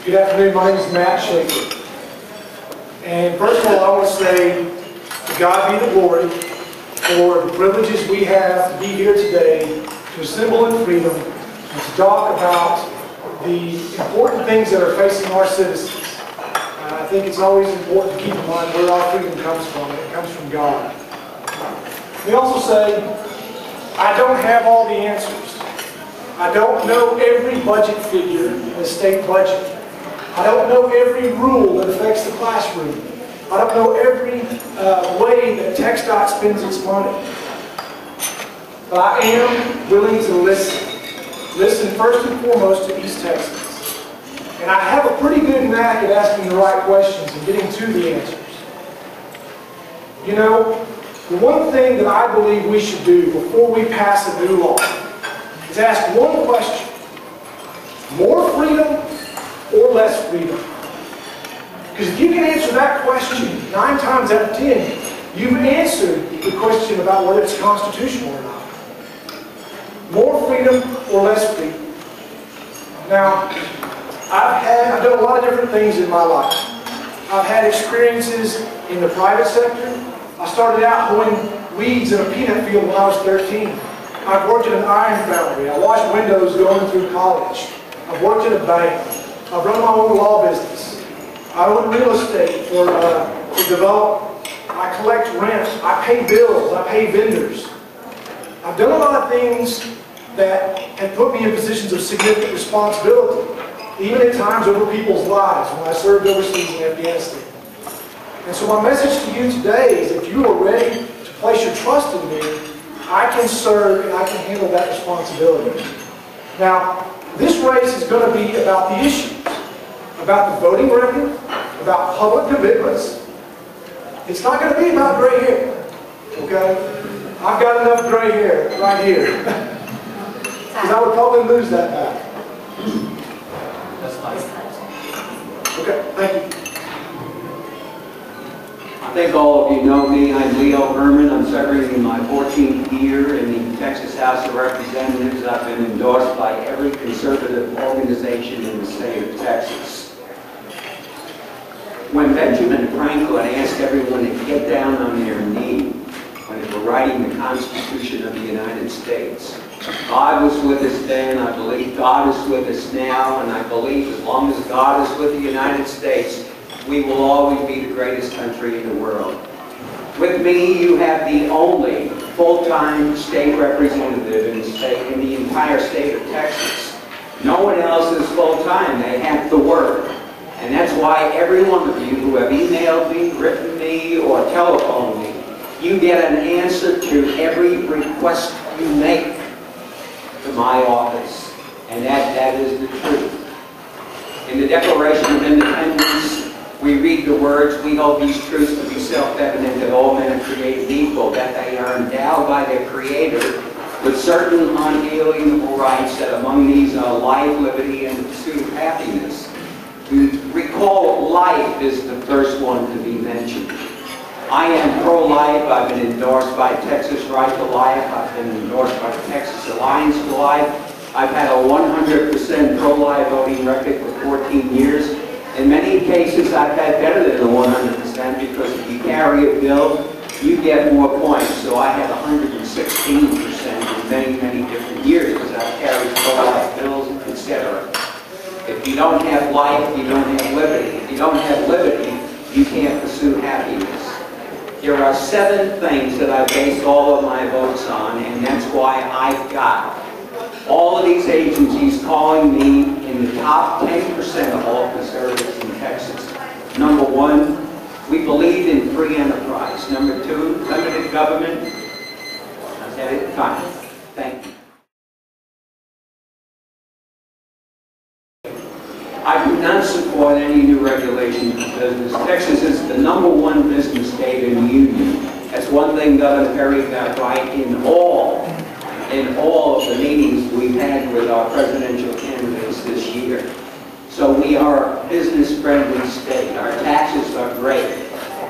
Good afternoon, my name is Matt Schaefer. And first of all, I want to say, to God be the glory for the privileges we have to be here today to assemble in freedom and to talk about the important things that are facing our citizens. I think it's always important to keep in mind where our freedom comes from. It comes from God. We also say, I don't have all the answers. I don't know every budget figure in the state budget. I don't know every rule that affects the classroom. I don't know every way that TxDOT spends its money. But I am willing to listen. Listen first and foremost to East Texans. And I have a pretty good knack at asking the right questions and getting to the answers. You know, the one thing that I believe we should do before we pass a new law is ask one question. More freedom or less freedom? Because if you can answer that question 9 times out of 10, you've answered the question about whether it's constitutional or not. More freedom or less freedom? Now, I've done a lot of different things in my life. I've had experiences in the private sector. I started out hoeing weeds in a peanut field when I was 13. I've worked in an iron foundry. I washed windows going through college. I've worked in a bank. I've run my own law business. I own real estate for development. I collect rent. I pay bills. I pay vendors. I've done a lot of things that have put me in positions of significant responsibility, even at times over people's lives when I served overseas in Afghanistan. And so my message to you today is if you are ready to place your trust in me, I can serve and I can handle that responsibility. Now, this race is going to be about the issues, about the voting record, about public commitments. It's not going to be about gray hair, okay? I've got enough gray hair right here, because I would probably lose that back. That's fine. Okay, thank you. I think all of you know me. I'm Leo Berman. I'm serving my 14th year in the Texas House of Representatives. I've been endorsed by every conservative organization in the state of Texas. When Benjamin Franklin asked everyone to get down on their knee when they were writing the Constitution of the United States, God was with us then. I believe God is with us now. And I believe as long as God is with the United States, we will always be the greatest country in the world. With me, you have the only full-time state representative in the entire state of Texas. No one else is full-time. They have to work. And that's why every one of you who have emailed me, written me, or telephoned me, you get an answer to every request you make to my office. And that is the truth. In the Declaration of Independence, we read the words, we hold these truths to be self-evident that all men are created equal, that they are endowed by their Creator with certain unalienable rights, that among these are life, liberty, and the pursuit of happiness. Recall, life is the first one to be mentioned. I am pro-life. I've been endorsed by Texas Right to Life. I've been endorsed by the Texas Alliance for Life. I've had a 100% pro-life voting record for 14 years. In many cases, I've had better than the 100% because if you carry a bill, you get more points. So I had 116% in many, many different years because I've carried pro-life bills, etc. If you don't have life, you don't have liberty. If you don't have liberty, you can't pursue happiness. There are 7 things that I based all of my votes on, and that's why I've got all of these agencies calling me in the top 10% of all conservatives in Texas. Number 1, we believe in free enterprise. Number 2, limited government. I said it fine. Thank you. I do not support any new regulation for business. Texas is the #1 business state in the union. That's one thing Governor Perry got right in all of the meetings we've had with our presidential candidates this year. So we are a business-friendly state. Our taxes are great.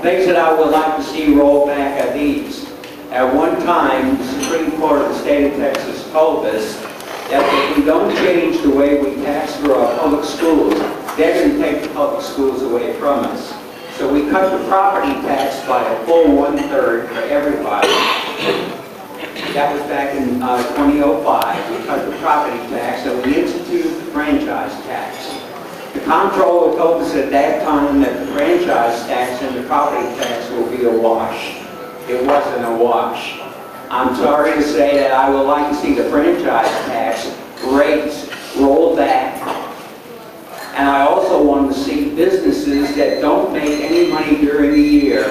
Things that I would like to see rolled back are these. At one time, the Supreme Court of the state of Texas told us that if we don't change the way we tax for our public schools, They're going to take the public schools away from us. So we cut the property tax by a full 1/3 for everybody. That was back in 2005. We cut the property tax and we instituted the franchise tax. The comptroller told us at that time that the franchise tax and the property tax will be a wash. It wasn't a wash. I'm sorry to say that I would like to see the franchise tax rates rolled back. And I also want to see businesses that don't make any money during the year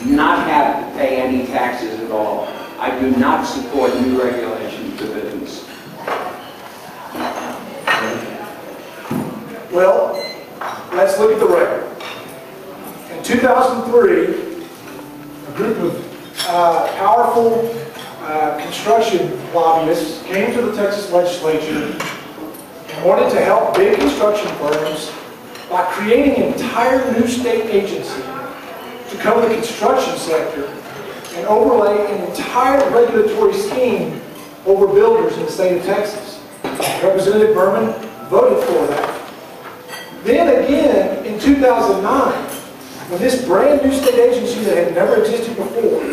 not have to pay any taxes at all. I do not support new regulations for business. Well, let's look at the record. In 2003, a group of powerful construction lobbyists came to the Texas legislature and wanted to help big construction firms by creating an entire new state agency to cover the construction sector and overlay an entire regulatory scheme over builders in the state of Texas. Representative Berman voted for that. Then again, in 2009, when this brand new state agency that had never existed before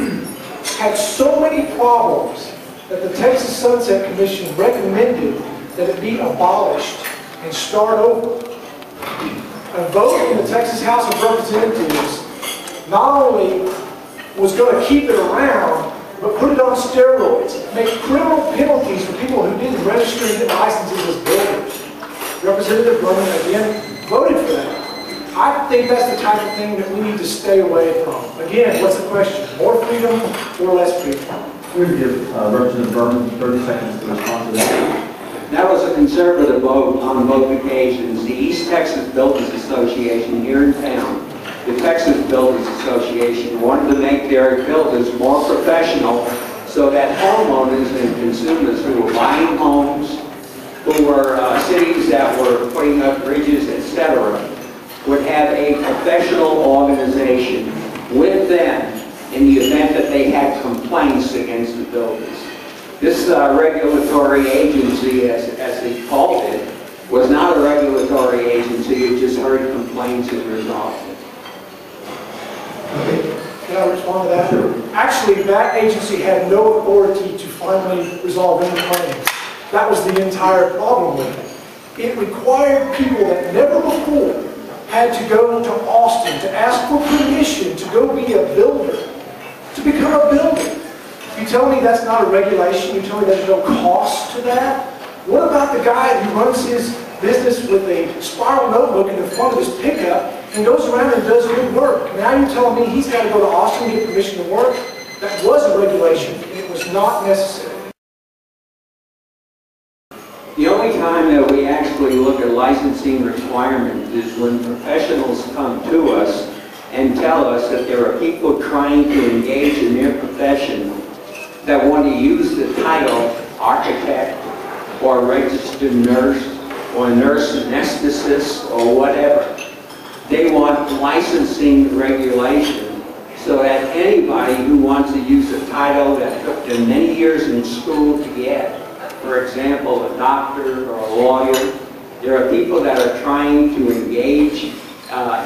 had so many problems that the Texas Sunset Commission recommended that it be abolished and start over. A vote in the Texas House of Representatives not only was going to keep it around, but put it on steroids, make criminal penalties for people who didn't register and get licenses as builders. Representative Berman again voted for that. I think that's the type of thing that we need to stay away from. Again, what's the question? More freedom or less freedom? We would give Representative Berman 30 seconds to respond to that. That was a conservative vote on both occasions. The East Texas Builders Association here in town, the Texas Builders Association, wanted to make their builders more professional so that homeowners and consumers who were buying homes, who were cities that were putting up bridges, etc., would have a professional organization with them in the event that they had complaints against the builders. This regulatory agency, as they called it, was not a regulatory agency. It just heard complaints and resolved it. Can I respond to that? Sure. Actually, that agency had no authority to finally resolve any claims. That was the entire problem with it. It required people that never before had to go to Austin to ask for permission to go be a builder, to become a builder. You tell me that's not a regulation? You tell me there's no cost to that? What about the guy who runs his business with a spiral notebook in the front of his pickup and goes around and does good work? Now you're telling me he's got to go to Austin to get permission to work? That was a regulation, and it was not necessary. The only time that we actually look at licensing requirements is when professionals come to us and tell us that there are people trying to engage in their profession that want to use the title architect or registered nurse or nurse anesthetist or whatever. They want licensing regulation so that anybody who wants to use a title that took them many years in school to get, for example, a doctor or a lawyer, there are people that are trying to engage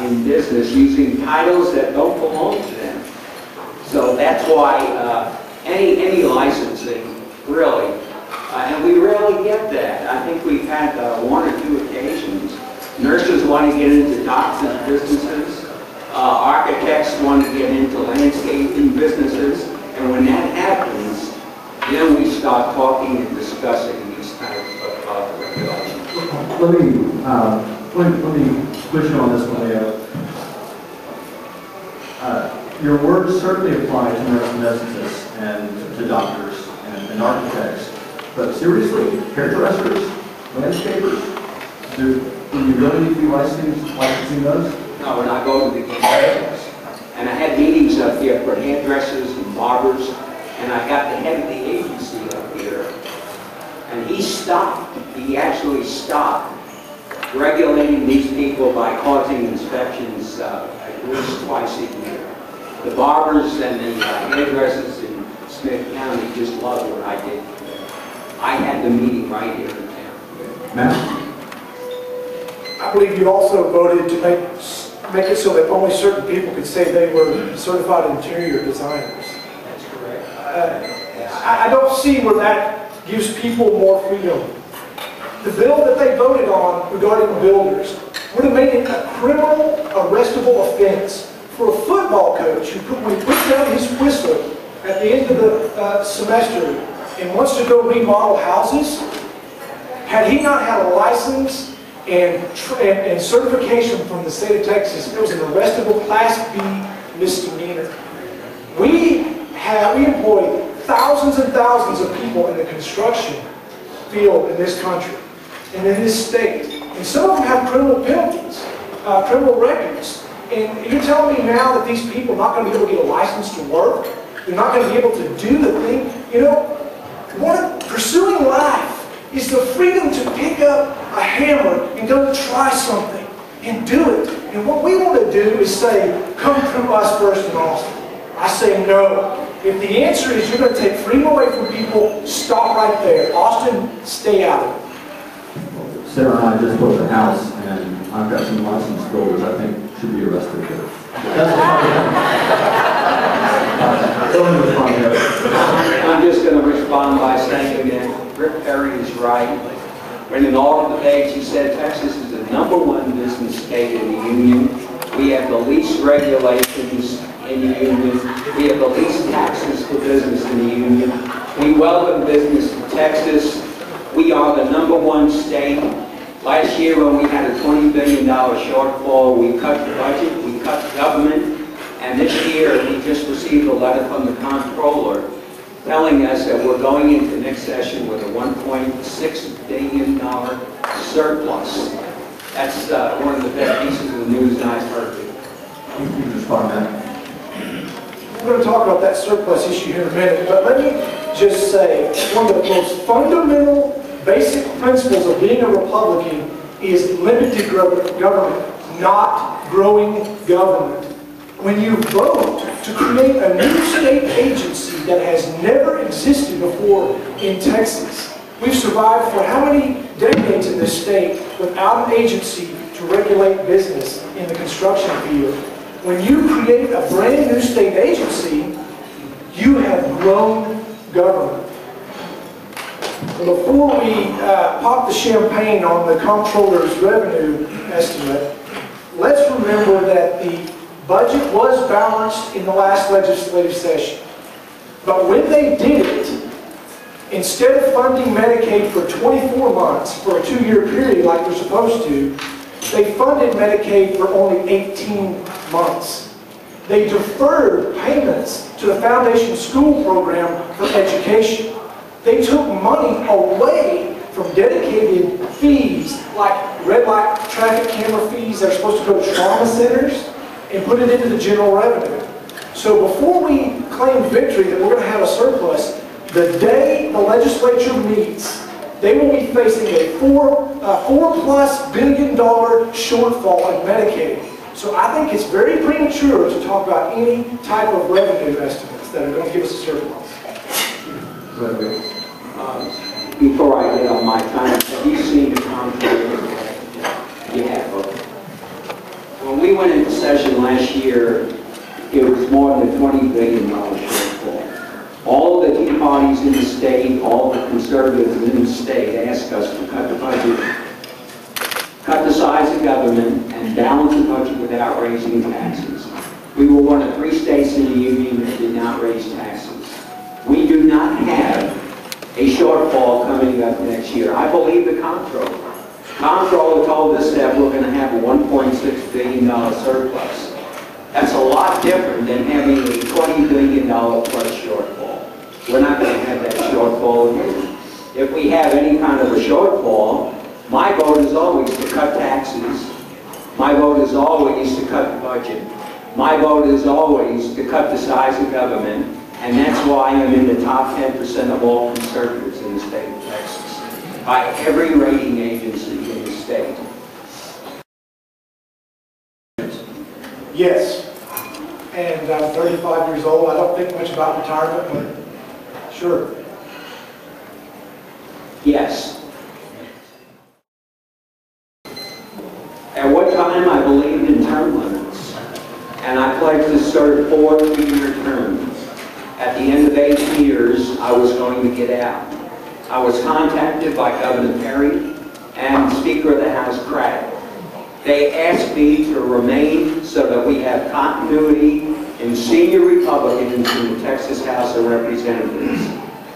in business using titles that don't belong to them. So that's why any licensing, really, and we rarely get that. I think we've had 1 or 2 occasions. Nurses want to get into doctors' businesses. Architects want to get into landscaping businesses. And when that happens, then we start talking and discussing these types of regulations. Let me push you on this one, Leo. Your words certainly apply to nurse anesthetists and to doctors and architects, but seriously, hairdressers, landscapers, do you really need to be licensing those? No, when I go to the campus, and I had meetings up here for hairdressers and barbers, and I got the head of the agency up here, and he actually stopped regulating these people by causing inspections at least twice a year. The barbers and the hairdressers in Smith County just loved what I did for them. I had the meeting right here in town. Matt? I I believe you also voted to make it so that only certain people could say they were certified interior designers. That's correct. I don't see where that gives people more freedom. The bill that they voted on regarding builders would have made it a criminal arrestable offense for a football coach who when he puts down his whistle at the end of the semester and wants to go remodel houses. Had he not had a license and certification from the state of Texas, it was an arrestable Class B misdemeanor. We employ thousands and thousands of people in the construction field in this country and in this state. And some of them have criminal penalties, criminal records. And you're telling me now that these people are not going to be able to get a license to work? They're not going to be able to do the thing? You know, pursuing life is the freedom to pick up a hammer and go try something and do it. And what we want to do is say, come through us first in Austin. I say no. If the answer is you're going to take freedom away from people, stop right there. Austin, stay out of it. Sarah and I just built a house, and I've got some licensed builders I think should be arrested for it. I'm just going to respond by saying that Rick Perry is right. When in all of the debates he said Texas is the #1 business state in the union. We have the least regulations in the union. We have the least taxes for business in the union. We welcome business to Texas. We are the #1 state. Last year when we had a $20 billion shortfall, we cut the budget, we cut the government, and this year we just received a letter from the comptroller telling us that we're going into next session with a $1.6 billion surplus. That's one of the best pieces of news I've heard. You can respond to that. We're going to talk about that surplus issue here in a minute, but let me just say, one of the most fundamental basic principles of being a Republican is limited government, not growing government. When you vote to create a new state agency that has never existed before in Texas, we've survived for how many decades in this state without an agency to regulate business in the construction field. When you create a brand new state agency, you have grown government. Before we pop the champagne on the comptroller's revenue estimate, let's remember that the budget was balanced in the last legislative session. But when they did it, instead of funding Medicaid for 24 months for a 2-year period like they're supposed to, they funded Medicaid for only 18 months. They deferred payments to the Foundation School Program for education. They took money away from dedicated fees like red light traffic camera fees that are supposed to go to trauma centers and put it into the general revenue. So before we claim victory that we're going to have a surplus, the day the legislature meets, they will be facing a $4+ billion shortfall in Medicaid. So I think it's very premature to talk about any type of revenue estimates that are going to give us a surplus. Before I get on my time, have you seen the comptroller? You have. When we went into session last year, it was more than a $20 billion shortfall. All the Tea parties in the state, all the conservatives in the state asked us to cut the budget, cut the size of government, and balance the budget without raising taxes. We were one of 3 states in the union that did not raise taxes. We do not have a shortfall coming up next year. I believe the comptroller. The comptroller told us that we're going to have a $1.6 billion surplus. That's a lot different than having a $20 billion plus shortfall. We're not going to have that shortfall again. If we have any kind of a shortfall, my vote is always to cut taxes. My vote is always to cut the budget. My vote is always to cut the size of government. And that's why I'm in the top 10% of all conservatives in the state of Texas, by every rating agency in the state. Yes. And I'm 35 years old. I don't think much about retirement, but sure. Yes. served 4 2-year terms. At the end of 8 years, I was going to get out. I was contacted by Governor Perry and Speaker of the House Craddock. They asked me to remain so that we have continuity in senior Republicans in the Texas House of Representatives.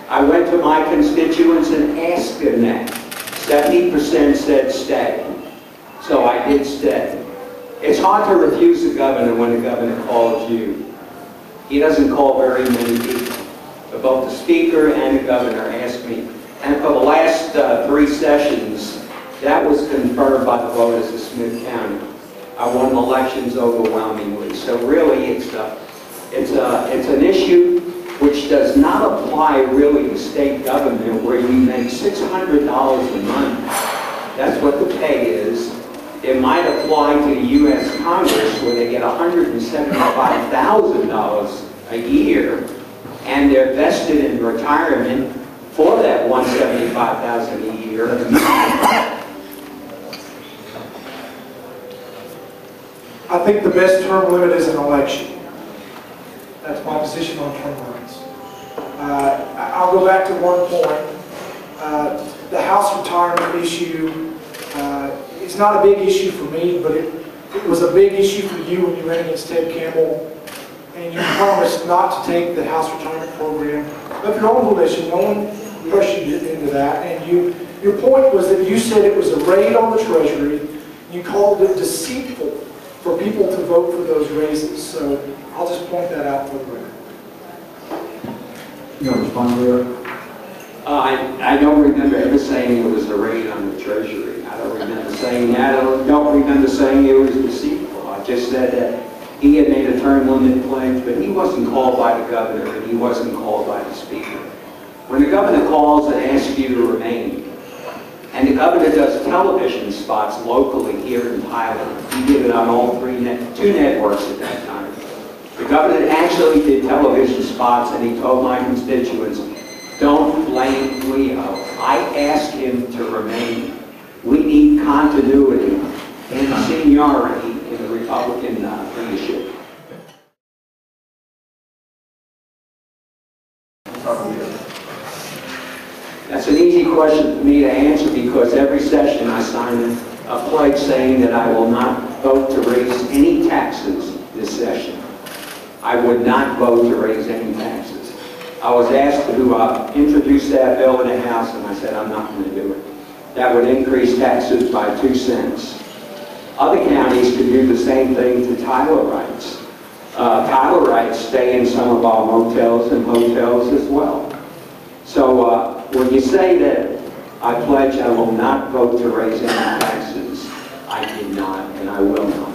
I went to my constituents and asked them that. 70% said stay. So I did stay. It's hard to refuse a governor when the governor calls you. He doesn't call very many people. But both the speaker and the governor asked me. And for the last 3 sessions, that was confirmed by the voters of Smith County. I won elections overwhelmingly. So really, it's an issue which does not apply really to state government, where you make $600 a month. That's what the pay is. It might apply to the U.S. Congress, where they get $175,000 a year, and they're vested in retirement for that $175,000 a year. I think the best term limit is an election. That's my position on term limits. I'll go back to one point. The House retirement issue, it's not a big issue for me, but it was a big issue for you when you ran against Ted Campbell, and you promised not to take the House retirement program of your own volition. No one pressured you into that, and your point was that you said it was a raid on the Treasury, and you called it deceitful for people to vote for those raises. So I'll just point that out for the record. You want to respond to that? I don't remember ever saying it was a raid on the Treasury. I don't remember saying that. I don't remember saying it was deceitful. I just said that he had made a term limit pledge, but he wasn't called by the governor, and he wasn't called by the speaker. When the governor calls and asks you to remain, and the governor does television spots locally here in Tyler, he did it on all 2 networks at that time. The governor actually did television spots, and he told my constituents, don't blame Leo. I asked him to remain. We need continuity and seniority in the Republican leadership. That's an easy question for me to answer, because every session I sign a pledge saying that I will not vote to raise any taxes this session. I would not vote to raise any taxes. I was asked to introduce that bill in the House, and I said I'm not going to do it. That would increase taxes by 2 cents. Other counties could do the same thing to Tyler rights. Tyler rights stay in some of our motels and hotels as well. So when you say that I pledge I will not vote to raise any taxes, I did not, and I will not.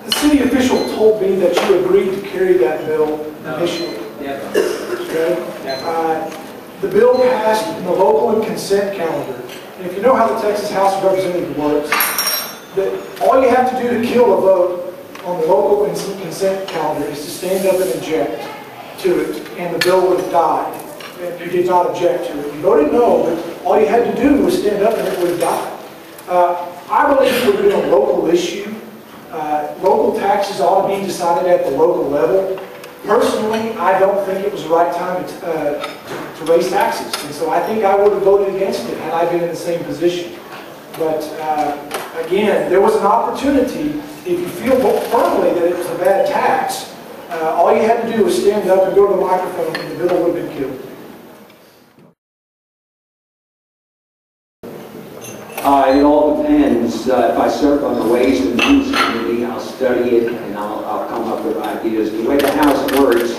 The city official told me that you agreed to carry that bill initially. Okay? The bill passed in the local and consent calendar. And if you know how the Texas House of Representatives works, that all you have to do to kill a vote on the local and consent calendar is to stand up and object to it, and the bill would have died. And you did not object to it. You voted no, but all you had to do was stand up and it would have died. I believe we're doing a local issue. Local taxes ought to be decided at the local level. Personally, I don't think it was the right time to raise taxes. And so I think I would have voted against it had I been in the same position. But again, there was an opportunity, if you feel firmly that it was a bad tax, all you had to do was stand up and go to the microphone and the bill would have been killed. It all depends. If I serve on the Ways and Means Committee, I'll study it and I'll come up with ideas. The way the House works,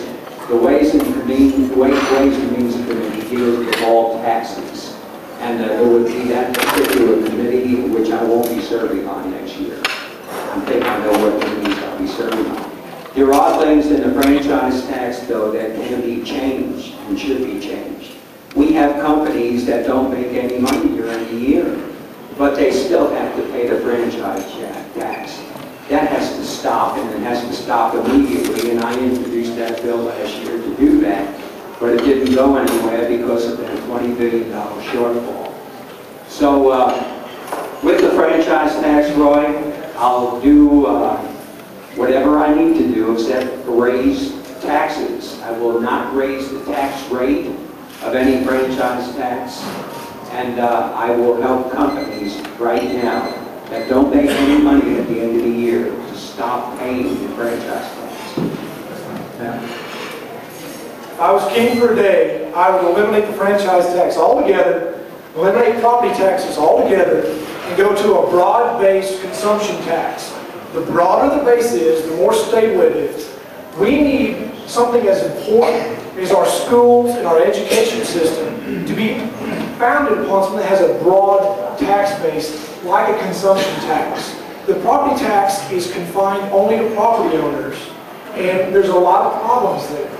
the Ways and Means Committee deals with all taxes. And there would be that particular committee, which I won't be serving on next year. I think I know what committees I'll be serving on. There are things in the franchise tax, though, that can be changed and should be changed. We have companies that don't make any money during the year, but they still have to pay the franchise tax. That has to stop, and it has to stop immediately, and I introduced that bill last year to do that, but it didn't go anywhere because of that $20 billion shortfall. So with the franchise tax, Roy, I'll do whatever I need to do except raise taxes. I will not raise the tax rate of any franchise tax, and I will help companies right now that don't make any money at the end of the year to stop paying the franchise tax. If I was king for a day, I would eliminate the franchise tax altogether, eliminate property taxes altogether, and go to a broad-based consumption tax. The broader the base is, the more stable it is. We need something as important as our schools and our education system to be founded upon something that has a broad tax base, like a consumption tax. The property tax is confined only to property owners, and there's a lot of problems there.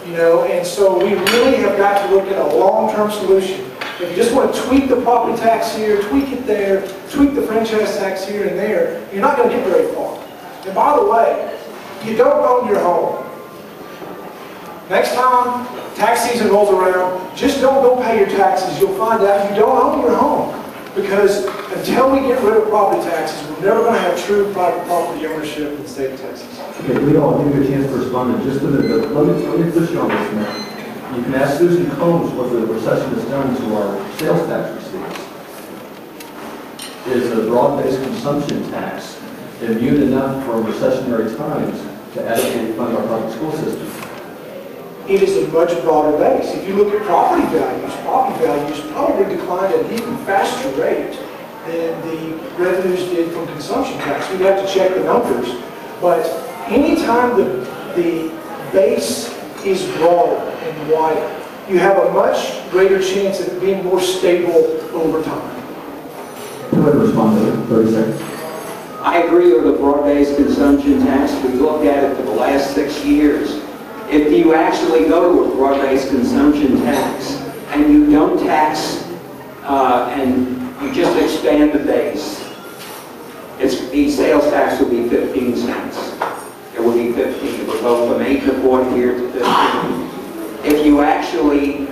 And so we really have got to look at a long-term solution. If you just want to tweak the property tax here, tweak it there, tweak the franchise tax here and there, you're not going to get very far. And by the way, you don't own your home. Next time tax season rolls around, just don't go pay your taxes. You'll find out you don't own your home. Because until we get rid of property taxes, we're never going to have true private property ownership in the state of Texas. Okay, Leo, I'll give you a chance to respond in just a minute, but let me push you on this, man. You can ask Susan Combs what the recession has done to our sales tax receipts. Is a broad-based consumption tax immune enough for recessionary times to adequately fund our public school system? It is a much broader base. If you look at property values probably declined at an even faster rate than the revenues did from consumption tax. We'd have to check the numbers. But anytime the base is broader and wider, you have a much greater chance of it being more stable over time. Go ahead and respond to it, 30 seconds. I agree with the broad-based consumption tax. We looked at it for the last 6 years. If you actually go to a broad-based consumption tax and you don't tax and you just expand the base, the sales tax will be 15 cents. It will be 15. It will go from 8 1/4 here to 15. If you actually,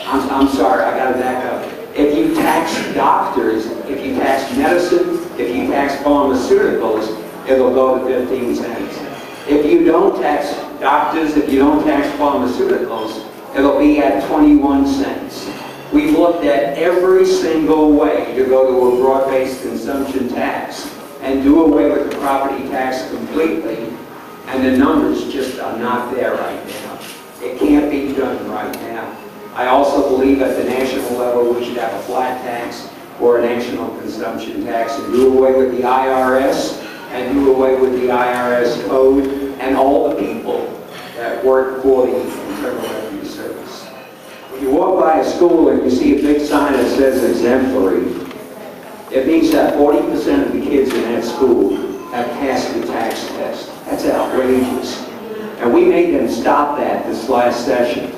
I'm sorry, I got to back up. If you tax doctors, if you tax medicine, if you tax pharmaceuticals, it'll go to 15 cents. If you don't tax doctors, if you don't tax pharmaceuticals, it'll be at 21 cents. We've looked at every single way to go to a broad-based consumption tax and do away with the property tax completely, and the numbers just are not there right now. It can't be done right now. I also believe at the national level we should have a flat tax or a national consumption tax and do away with the IRS and do away with the IRS code and all the people that work for the Internal Revenue Service. When you walk by a school and you see a big sign that says exemplary, it means that 40% of the kids in that school have passed the tax test. That's outrageous. And we made them stop that this last session.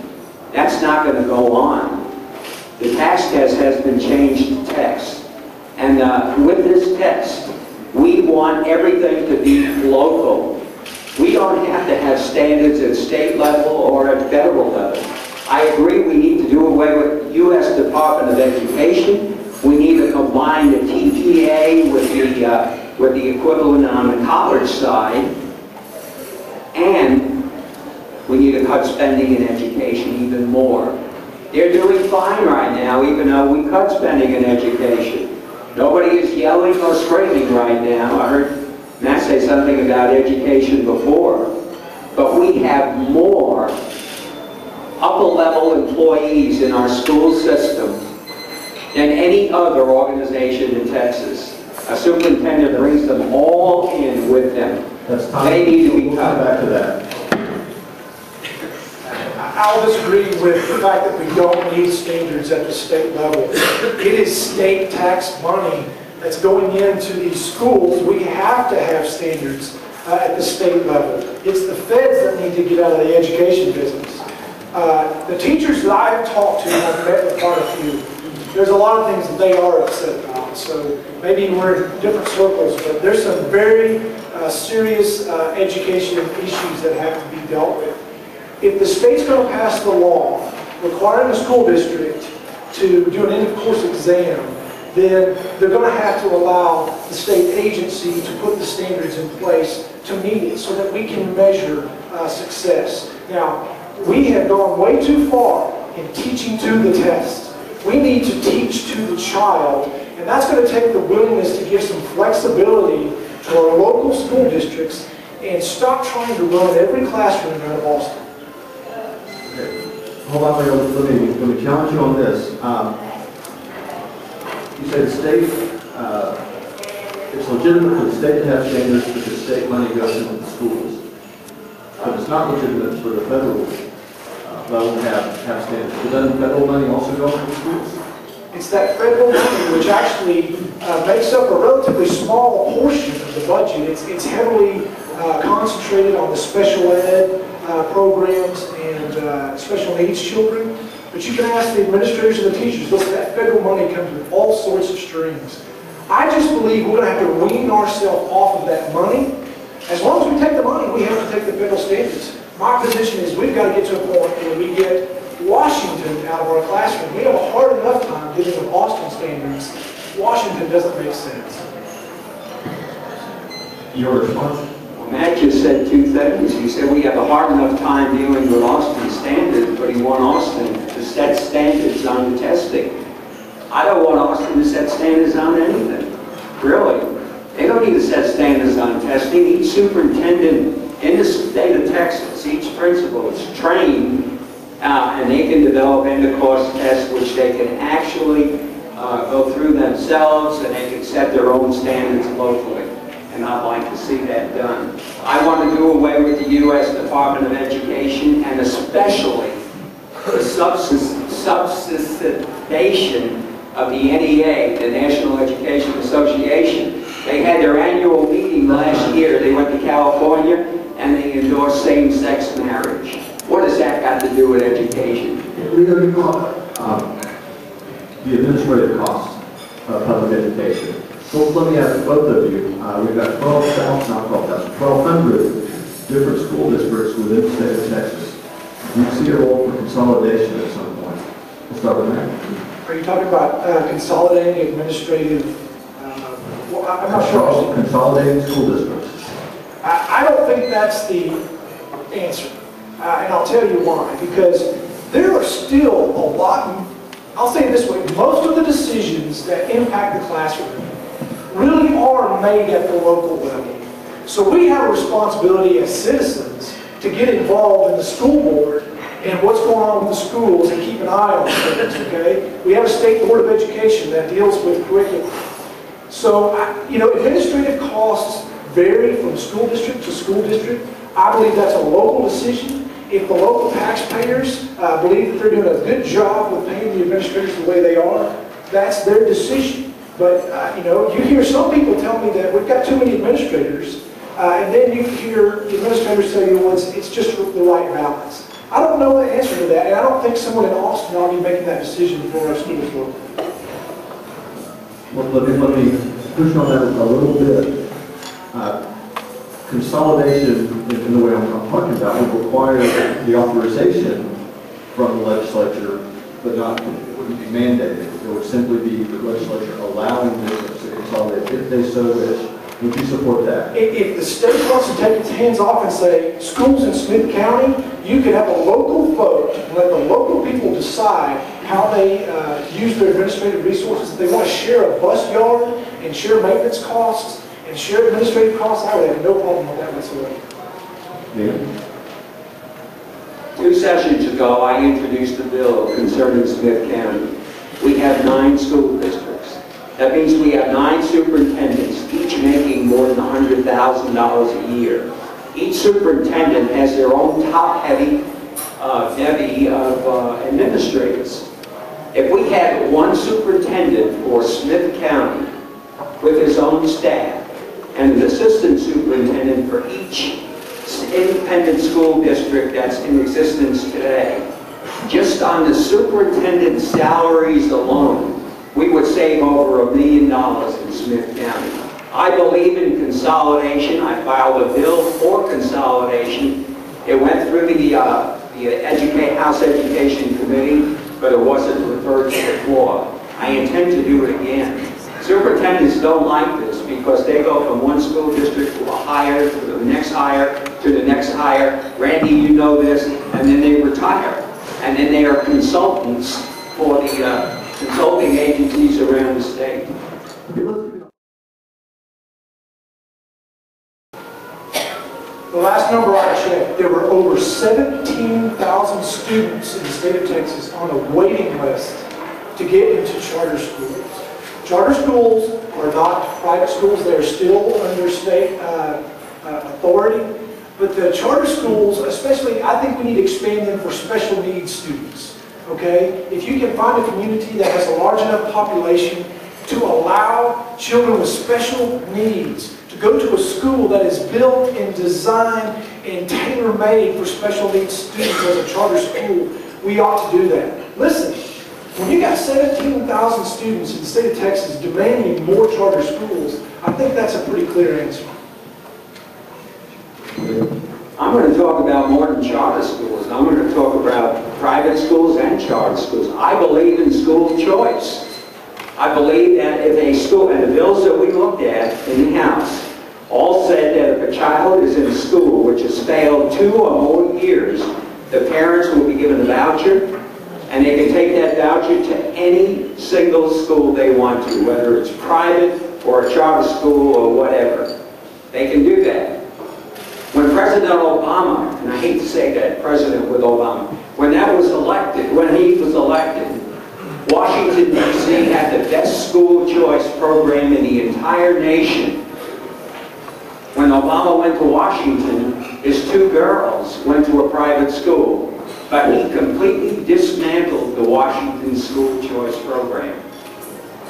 That's not going to go on. The tax test has been changed to text. And with this test, we want everything to be local. We don't have to have standards at state level or at federal level. I agree we need to do away with U.S. Department of Education. We need to combine the TPA with the equivalent on the college side. And we need to cut spending in education even more. They're doing fine right now, even though we cut spending in education. Nobody is yelling or screaming right now. I heard Matt say something about education before. But we have more upper-level employees in our school system than any other organization in Texas. A superintendent brings them all in with them. That's time. They need to be We'll cut. come back to that. I'll disagree with the fact that we don't need standards at the state level. It is state tax money that's going into these schools. We have to have standards at the state level. It's the feds that need to get out of the education business. The teachers that I've talked to, I've met with quite a few, there's a lot of things that they are upset about. So maybe we're in different circles, but there's some very serious education issues that have to be dealt with. If the state's going to pass the law requiring a school district to do an end-of-course exam then they're going to have to allow the state agency to put the standards in place to meet it so that we can measure success. Now, we have gone way too far in teaching to the test. We need to teach to the child, and that's going to take the willingness to give some flexibility to our local school districts and stop trying to run every classroom out of Austin. Hold on, let me challenge you on this. You say the state, it's legitimate for the state to have standards because state money goes into the schools. But it's not legitimate for the federal level to have standards. But doesn't federal money also go into the schools? It's that federal money which actually makes up a relatively small portion of the budget. It's heavily concentrated on the special ed programs and special needs children. But you can ask the administrators and the teachers, listen, that federal money comes with all sorts of strings. I just believe we're going to have to wean ourselves off of that money. As long as we take the money, we have to take the federal standards. My position is we've got to get to a point where we get Washington out of our classroom. We have a hard enough time dealing with Austin standards. Washington doesn't make sense. Your response? Well, Matt just said two things. He said we have a hard enough time dealing with Austin standards, but he want Austin to set standards on the testing. I don't want Austin to set standards on anything. Really. They don't need to set standards on testing. Each superintendent in the state of Texas, each principal is trained and they can develop end-of-course tests which they can actually go through themselves, and they can set their own standards locally. And I'd like to see that done. I want to do away with the U.S. Department of Education, and especially the subsidization of the NEA, the National Education Association. They had their annual meeting last year. They went to California and they endorsed same-sex marriage. What has that got to do with education? Leo, you know, the administrative costs of public education. So let me ask both of you. We've got 1,200 different school districts within the state of Texas. Do you see a role for consolidation at some point? We'll start with that. Are you talking about consolidating administrative? Well, I'm not sure. Consolidating school districts. I don't think that's the answer. And I'll tell you why. Because there are still a lot, I'll say it this way, most of the decisions that impact the classroom really are made at the local level. So we have a responsibility as citizens to get involved in the school board and what's going on with the schools and keep an eye on things, okay? We have a state board of education that deals with curriculum. So, you know, administrative costs vary from school district to school district. I believe that's a local decision. If the local taxpayers believe that they're doing a good job with paying the administrators the way they are, that's their decision. But, you know, you hear some people tell me that we've got too many administrators, and then you hear the administrators tell you, well, it's just the right balance. I don't know the answer to that, and I don't think someone in Austin ought to be making that decision for our schools locally. Well, let me push on that a little bit. Consolidation, in the way I'm talking about, would require the authorization from the legislature, but not, it wouldn't be mandated. It would simply be the legislature allowing business to consolidate if they so wish. Would you support that? If the state wants to take its hands off and say, schools in Smith County, you can have a local vote and let the local people decide how they use their administrative resources. If they want to share a bus yard and share maintenance costs and share administrative costs, I would have no problem with that whatsoever. Yeah. 2 sessions ago, I introduced a bill concerning Smith County. We have 9 school districts. That means we have 9 superintendents, each making more than $100,000 a year. Each superintendent has their own top-heavy bevy of administrators. If we had one superintendent for Smith County with his own staff, and an assistant superintendent for each independent school district that's in existence today, just on the superintendent salaries alone, we would save over $1 million in Smith County. I believe in consolidation. I filed a bill for consolidation. It went through the House Education Committee, but it wasn't referred to the floor. I intend to do it again. Superintendents don't like this because they go from one school district to a higher, to the next higher, to the next higher. Randy, you know this, and then they retire. And then they are consultants for the consulting agencies around the state. The last number I checked, there were over 17,000 students in the state of Texas on a waiting list to get into charter schools. Charter schools are not private schools, they're still under state authority. But the charter schools, especially, I think we need to expand them for special needs students. Okay? If you can find a community that has a large enough population to allow children with special needs to go to a school that is built and designed and tailor-made for special needs students as a charter school, we ought to do that. Listen, when you got 17,000 students in the state of Texas demanding more charter schools, I think that's a pretty clear answer. I'm going to talk about more than charter schools. I'm going to talk about private schools and charter schools. I believe in school choice. I believe that if a school, and the bills that we looked at in the House, all said that if a child is in a school which has failed 2 or more years, the parents will be given a voucher, and they can take that voucher to any single school they want to, whether it's private or a charter school or whatever. They can do that. When President Obama, and I hate to say that, President with Obama, when he was elected, Washington, D.C. had the best school choice program in the entire nation. When Obama went to Washington, his 2 girls went to a private school, but he completely dismantled the Washington school choice program.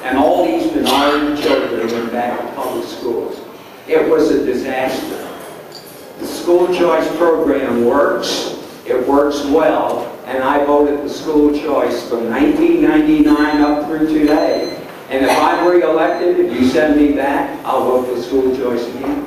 And all these minority children went back to public schools. It was a disaster. The school choice program works, it works well, and I voted for school choice from 1999 up through today. And if I'm re-elected, if you send me back, I'll vote for school choice again.